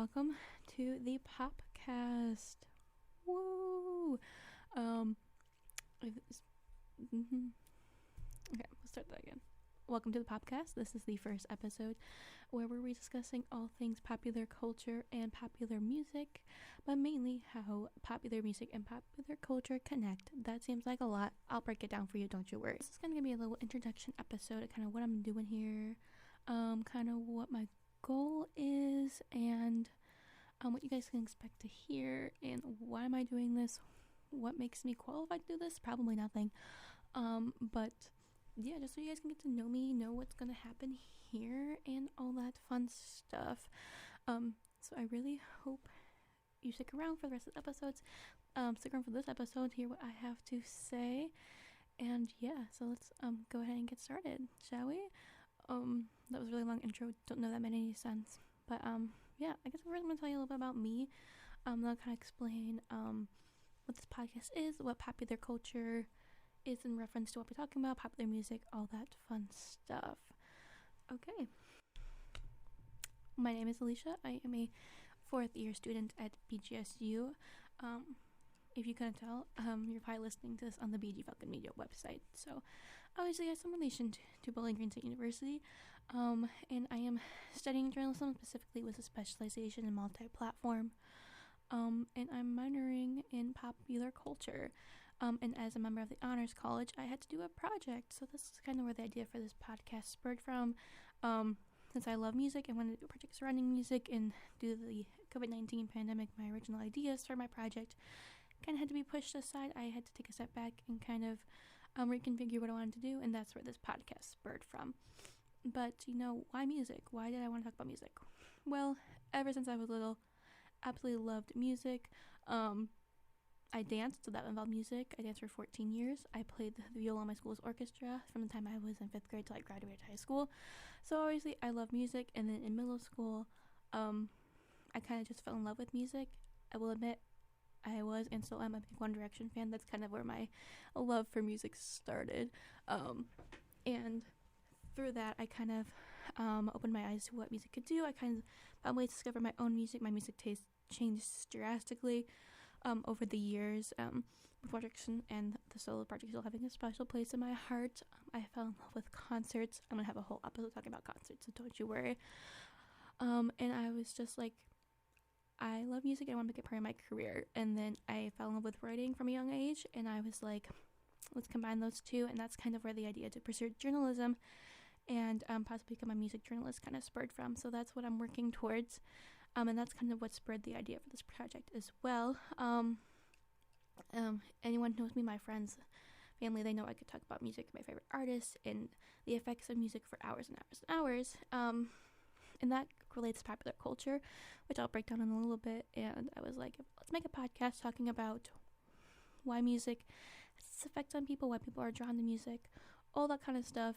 welcome to the POPCAST. Woo! Okay, let's start that again. Welcome to the POPCAST. This is the first episode where we're discussing all things popular culture and popular music, but mainly how popular music and popular culture connect. That seems like a lot. I'll break it down for you, don't you worry. This is going to be a little introduction episode of kind of what I'm doing here, kind of what my goal is, and what you guys can expect to hear, and why am I doing this, what makes me qualified to do this. Probably nothing, but yeah, just so you guys can get to know me, know what's gonna happen here, and all that fun stuff. So I really hope you stick around for the rest of the episodes. Stick around for this episode, hear what I have to say, and yeah, so let's go ahead and get started, shall we? That was a really long intro, don't know that made any sense, but yeah, I guess first I'm gonna tell you a little bit about me. I'll kind of explain what this podcast is, what popular culture is in reference to what we're talking about, popular music, all that fun stuff. Okay, my name is Alicia. I am a 4th year student at BGSU. If you couldn't tell, you're probably listening to this on the BG Falcon Media website, so obviously I have some relation to Bowling Green State University, and I am studying journalism, specifically with a specialization in multi-platform, and I'm minoring in popular culture, and as a member of the Honors College, I had to do a project, so this is kind of where the idea for this podcast spurred from. Since I love music and wanted to do a project surrounding music, and due to the COVID-19 pandemic, my original ideas for my project kind of had to be pushed aside. I had to take a step back and kind of reconfigure what I wanted to do, and that's where this podcast spurred from. But, why music? Why did I want to talk about music? Well, ever since I was little, absolutely loved music. I danced, so that involved music. I danced for 14 years. I played the viola in my school's orchestra from the time I was in 5th grade till I graduated high school. So obviously I love music, and then in middle school, I kind of just fell in love with music. I will admit, I was and still am a big One Direction fan. That's kind of where my love for music started. And through that, I kind of opened my eyes to what music could do. I kind of found ways to discover my own music. My music taste changed drastically over the years. With One Direction and the solo project still having a special place in my heart. I fell in love with concerts. I'm going to have a whole episode talking about concerts, so don't you worry. And I was just like, I love music, I want to make it part of my career. And then I fell in love with writing from a young age, and I was like, let's combine those two, and that's kind of where the idea to pursue journalism and possibly become a music journalist kind of spurred from. So that's what I'm working towards, and that's kind of what spurred the idea for this project as well. Anyone who knows me, my friends, family, they know I could talk about music, my favorite artists, and the effects of music for hours and hours and hours. And that relates to popular culture, which I'll break down in a little bit. And I was like, let's make a podcast talking about why music has its effect on people, why people are drawn to music, all that kind of stuff.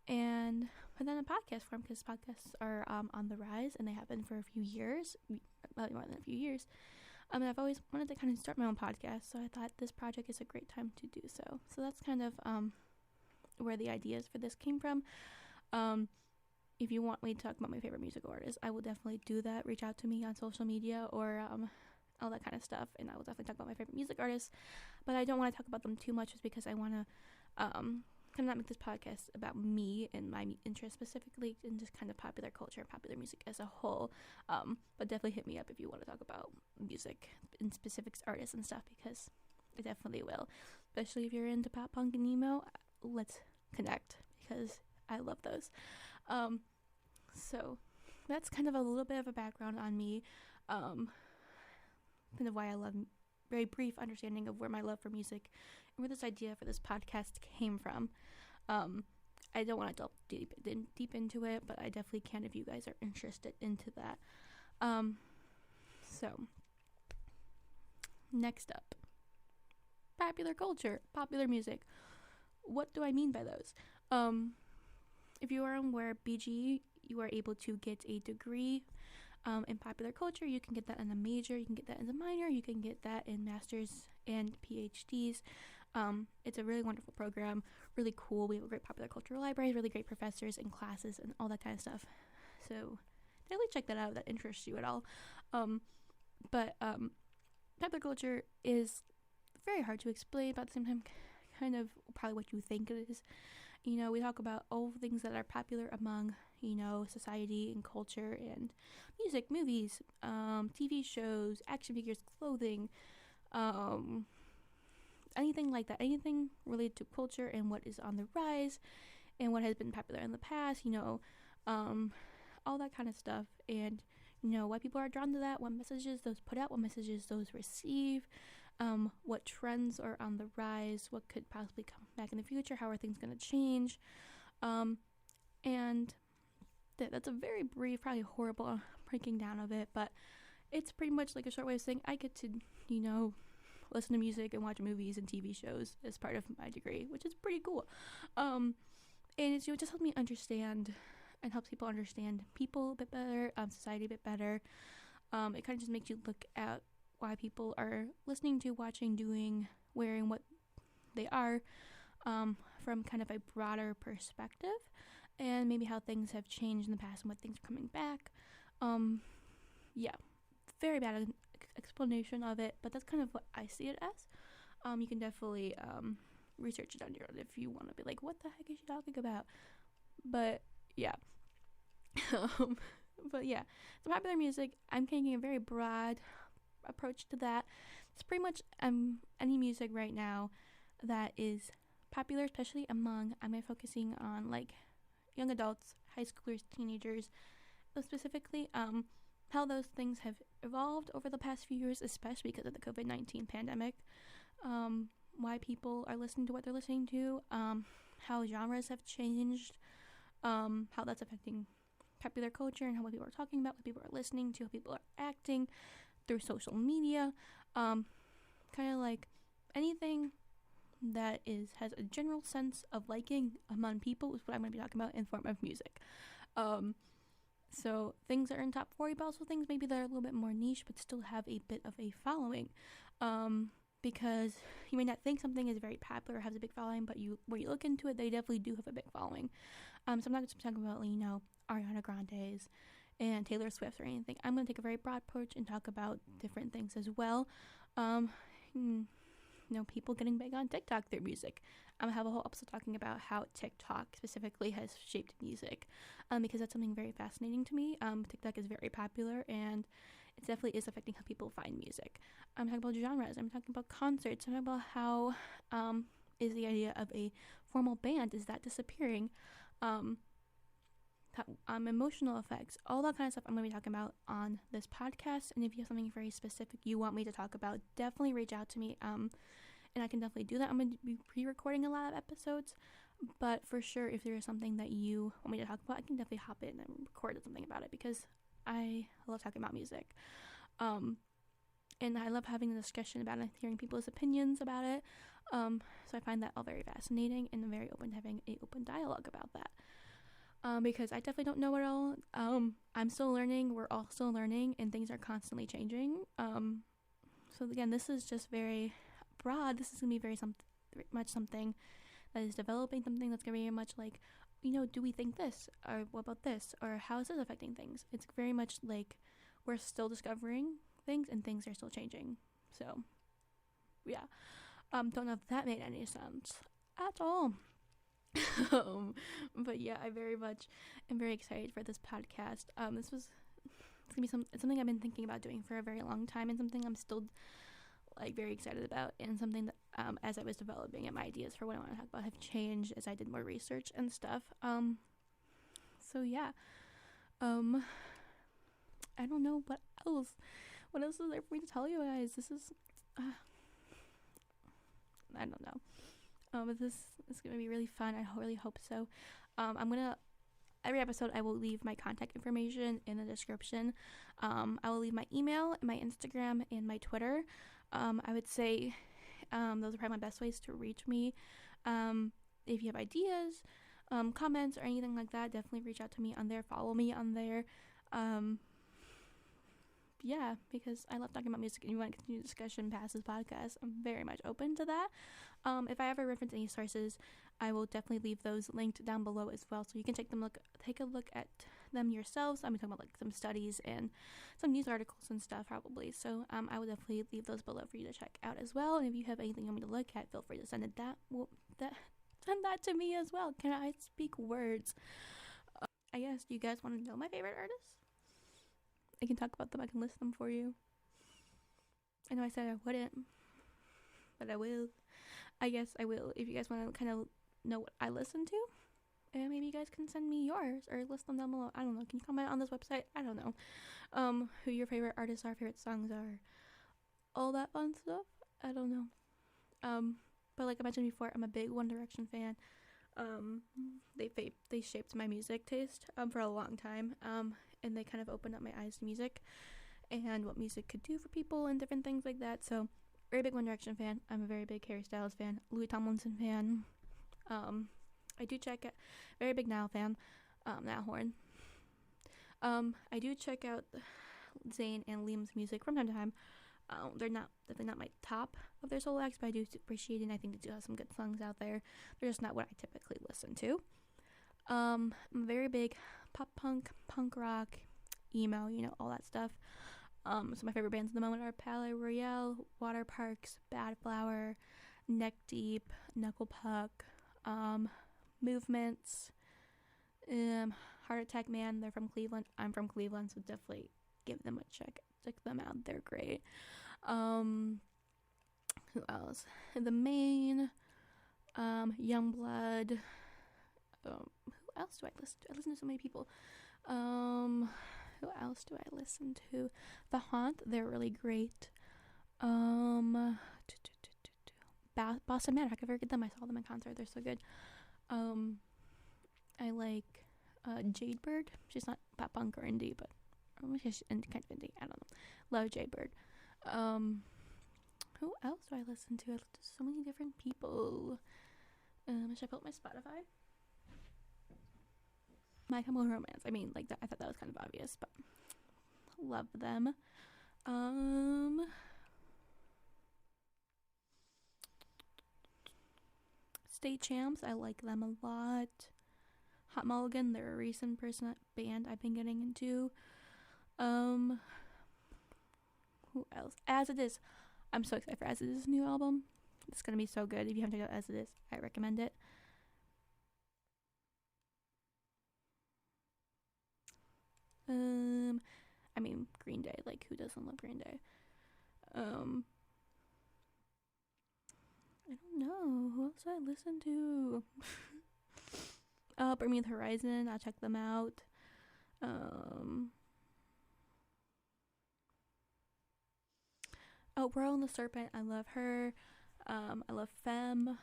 And but then a podcast form, because podcasts are on the rise, and they have been for a few years, well, more than a few years. And I've always wanted to kind of start my own podcast, so I thought this project is a great time to do so. So that's kind of where the ideas for this came from. If you want me to talk about my favorite music artists, I will definitely do that. Reach out to me on social media or all that kind of stuff, and I will definitely talk about my favorite music artists. But I don't want to talk about them too much, just because I want to kind of not make this podcast about me and my interest specifically, and just kind of popular culture and popular music as a whole. But definitely hit me up if you want to talk about music and specific artists and stuff, because I definitely will. Especially if you're into pop punk and emo, let's connect, because I love those. So that's kind of a little bit of a background on me, kind of why I love, very brief understanding of where my love for music and where this idea for this podcast came from. I don't want to delve deep into it, but I definitely can if you guys are interested into that. So next up, popular culture, popular music. What do I mean by those? If you are aware, BG, you are able to get a degree in popular culture. You can get that in a major, you can get that in a minor, you can get that in masters and PhDs. It's a really wonderful program, really cool. We have a great popular culture library, really great professors and classes and all that kind of stuff. So definitely check that out if that interests you at all. But popular culture is very hard to explain, but at the same time, kind of probably what you think it is. We talk about all the things that are popular among, society and culture and music, movies, TV shows, action figures, clothing, anything like that, anything related to culture and what is on the rise and what has been popular in the past, all that kind of stuff. And, why people are drawn to that, what messages those put out, what messages those receive, what trends are on the rise, what could possibly come back in the future, how are things going to change. And that's a very brief, probably horrible breaking down of it, but it's pretty much like a short way of saying I get to, listen to music and watch movies and TV shows as part of my degree, which is pretty cool. And it's, it just helps me understand and helps people understand people a bit better, society a bit better. It kind of just makes you look at why people are listening to, watching, doing, wearing what they are, from kind of a broader perspective, and maybe how things have changed in the past and what things are coming back. Very bad explanation of it, but that's kind of what I see it as. You can definitely research it on your own if you want to be like, what the heck is she talking about? But yeah. But yeah, so popular music, I'm taking a very broad approach to that. It's pretty much any music right now that is popular, especially among, I'm focusing on like young adults, high schoolers, teenagers, specifically, how those things have evolved over the past few years, especially because of the COVID-19 pandemic, why people are listening to what they're listening to, how genres have changed, how that's affecting popular culture and how what people are talking about, what people are listening to, how people are acting through social media, kind of like anything that has a general sense of liking among people is what I'm going to be talking about in form of music. So things that are in top 40, but also things maybe that are a little bit more niche but still have a bit of a following, because you may not think something is very popular or has a big following, but when you look into it, they definitely do have a big following. So I'm not just talking about Ariana Grande's and Taylor Swift or anything. I'm going to take a very broad approach and talk about different things as well. People getting big on TikTok through music. I'm going to have a whole episode talking about how TikTok specifically has shaped music, because that's something very fascinating to me. TikTok is very popular, and it definitely is affecting how people find music. I'm talking about genres. I'm talking about concerts. I'm talking about how is the idea of a formal band, is that disappearing? Emotional effects, all that kind of stuff I'm going to be talking about on this podcast. And if you have something very specific you want me to talk about, definitely reach out to me, and I can definitely do that. I'm going to be pre-recording a lot of episodes, but for sure, if there is something that you want me to talk about, I can definitely hop in and record something about it, because I love talking about music, and I love having a discussion about it, hearing people's opinions about it, so I find that all very fascinating, and I'm very open to having an open dialogue about that. Because I definitely don't know it all. I'm still learning. We're all still learning, and things are constantly changing. So again, this is just very broad. This is gonna be very much something that is developing. Something that's gonna be very much like, do we think this, or what about this, or how is this affecting things? It's very much like we're still discovering things, and things are still changing. So, yeah. Don't know if that made any sense at all. But yeah, I very much am very excited for this podcast. It's gonna be something I've been thinking about doing for a very long time, and something I'm still very excited about, and something that as I was developing it, my ideas for what I want to talk about have changed as I did more research and stuff. So yeah, I don't know what else is there for me to tell you guys. This is I don't know. But this is going to be really fun. I really hope so. Every episode, I will leave my contact information in the description. I will leave my email, my Instagram, and my Twitter. I would say those are probably my best ways to reach me. If you have ideas, comments, or anything like that, definitely reach out to me on there. Follow me on there. Yeah, because I love talking about music, and you want to continue discussion past this podcast, I'm very much open to that. If I ever reference any sources, I will definitely leave those linked down below as well, so you can take a look at them yourselves. I'm talking about like some studies and some news articles and stuff probably. So I would definitely leave those below for you to check out as well. And if you have anything you want me to look at, feel free to send that to me as well. Can I speak words? I guess, do you guys want to know my favorite artists? I can talk about them. I can list them for you. I know I said I wouldn't, but I will. I guess I will. If you guys want to kind of know what I listen to, and maybe you guys can send me yours or list them down below. I don't know. Can you comment on this website? I don't know. Who your favorite artists are, favorite songs are, all that fun stuff. I don't know. But like I mentioned before, I'm a big One Direction fan. They shaped my music taste for a long time. And they kind of opened up my eyes to music and what music could do for people and different things like that. So, very big One Direction fan. I'm a very big Harry Styles fan, Louis Tomlinson fan. I do check out, very big Niall fan, Niall Horan. I do check out Zayn and Liam's music from time to time. They're not my top of their solo acts, but I do appreciate it, and I think they do have some good songs out there. They're just not what I typically listen to. I'm very big pop punk rock, emo, all that stuff. So my favorite bands at the moment are Palais Royale, Water Parks, Bad Flower, Neck Deep, Knuckle Puck, Movements, Heart Attack Man. They're from Cleveland. I'm from Cleveland, so definitely give them a check them out. They're great. Who else? The Main, Youngblood. Who else do I listen to? I listen to so many people. Who else do I listen to? The Haunt. They're really great. Boston Manor. I can forget them. I saw them in concert. They're so good. I like Jadebird. She's not pop punk or indie, but she's kind of indie. I don't know. Love Jadebird. Who else do I listen to? I listen to so many different people. Should I pull up my Spotify? My Chemical Romance. I mean, like that. I thought that was kind of obvious, but love them. State Champs. I like them a lot. Hot Mulligan. They're a recent band I've been getting into. Who else? As It Is. I'm so excited for As It Is' new album. It's gonna be so good. If you haven't checked out As It Is, I recommend it. I mean, Green Day. Like, who doesn't love Green Day? I don't know. Who else do I listen to? Bring Me the Horizon. I'll check them out. Pearl and the Serpent. I love her. I love Femme.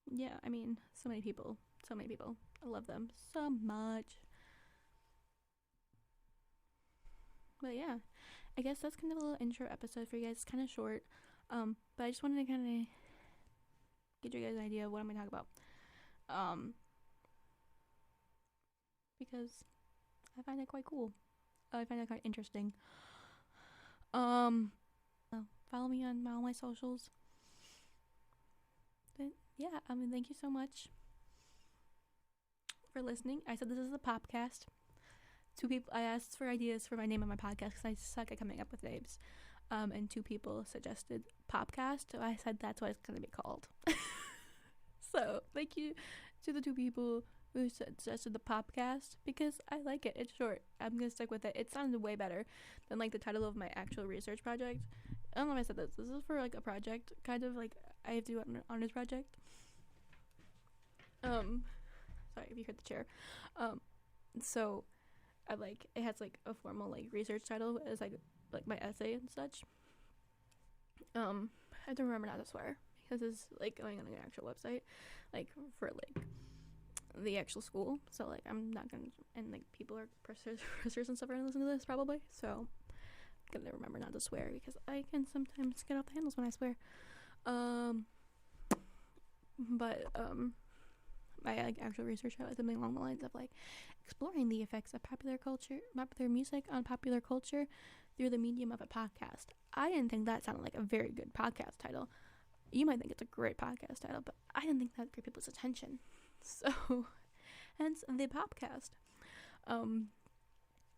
Yeah, I mean, so many people. I love them so much. But yeah, I guess that's kind of a little intro episode for you guys. It's kind of short. But I just wanted to kind of get you guys an idea of what I'm going to talk about. Because I find it quite cool. I find it quite interesting. Follow me on all my socials. But yeah, thank you so much for listening. I said this is a POPCAST. I asked for ideas for my name on my podcast because I suck at coming up with names. And 2 people suggested POPCAST, so I said that's what it's going to be called. So thank you to the 2 people who suggested the POPCAST because I like it. It's short. I'm going to stick with it. It sounded way better than like the title of my actual research project. I don't know if I said this. This is for like a project, kind of like I have to do an honors project. Sorry if you heard the chair. So I like it has like a formal like research title as like my essay and such. I have to remember not to swear because it's like going on an actual website, like for like the actual school. So like I'm not gonna, and like people are professors and stuff are gonna listen to this probably. So I'm gonna remember not to swear because I can sometimes get off the handles when I swear. But my like actual research is something along the lines of like exploring the effects of popular music on popular culture through the medium of a podcast. I didn't think that sounded like a very good podcast title. You might think it's a great podcast title, but I didn't think that would get people's attention. So hence the POPCAST.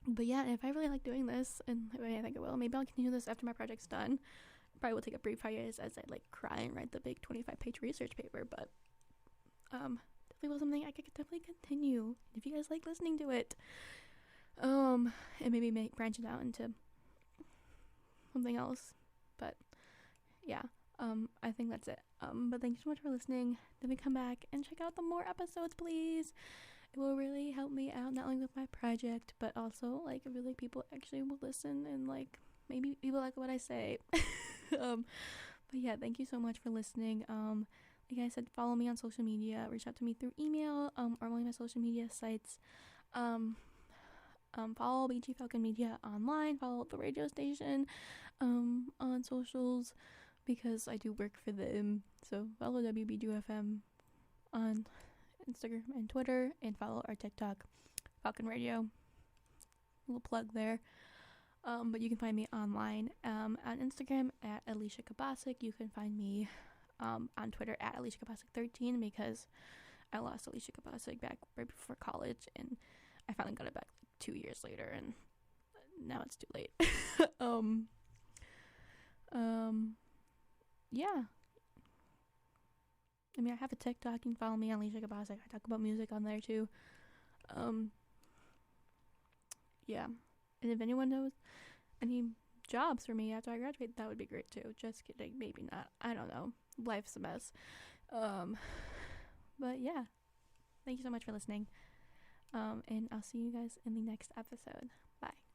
But yeah, if I really like doing this, and I think I will, maybe I'll continue this after my project's done. Probably will take a brief hiatus as I like cry and write the big 25-page research paper, but definitely was something I could definitely continue if you guys like listening to it. And maybe branch it out into something else. But yeah, I think that's it. But thank you so much for listening. Definitely come back and check out the more episodes, please. It will really help me out, not only with my project, but also like I feel like people actually will listen and like maybe people like what I say. But yeah, thank you so much for listening. Like I said, follow me on social media, reach out to me through email, or one of my social media sites. Follow BG Falcon Media online, follow the radio station on socials, because I do work for them. So follow WBGFM on Instagram and Twitter, and follow our TikTok, Falcon Radio. Little plug there. But you can find me online on Instagram at Alicia Kabasic. You can find me on Twitter at Alicia Kabasic 13, because I lost Alicia Kabasic back right before college, and I finally got it back like 2 years later, and now it's too late. Yeah. I mean, I have a TikTok. You can follow me on Alicia Kabasic. I talk about music on there too. Yeah. And if anyone knows any jobs for me after I graduate, that would be great too. Just kidding. Maybe not. I don't know. Life's a mess. But yeah. Thank you so much for listening. And I'll see you guys in the next episode. Bye.